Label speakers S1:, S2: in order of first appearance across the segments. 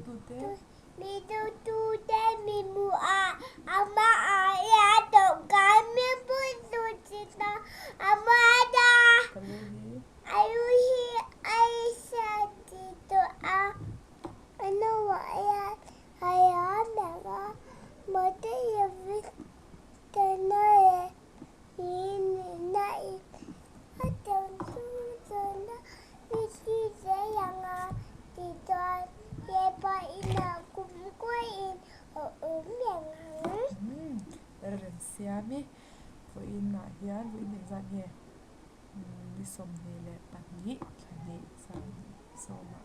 S1: tu te
S2: mi tu tu te mi mu a ama a ya to ka mi pu tu chita ama da
S1: kalu hi
S2: ayu hi ai sa ti to a ano wa ya aya na ga mo te ya vi te na e in na i a to tu to na mi si se yang a ti to ye pa ina kum ko in o miang
S1: ren siami vo in na hian vo in zan he ni som he le pahnih thahnih sang soma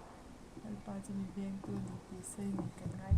S1: alpa chumi beng tu ni pi sei ni kan ngai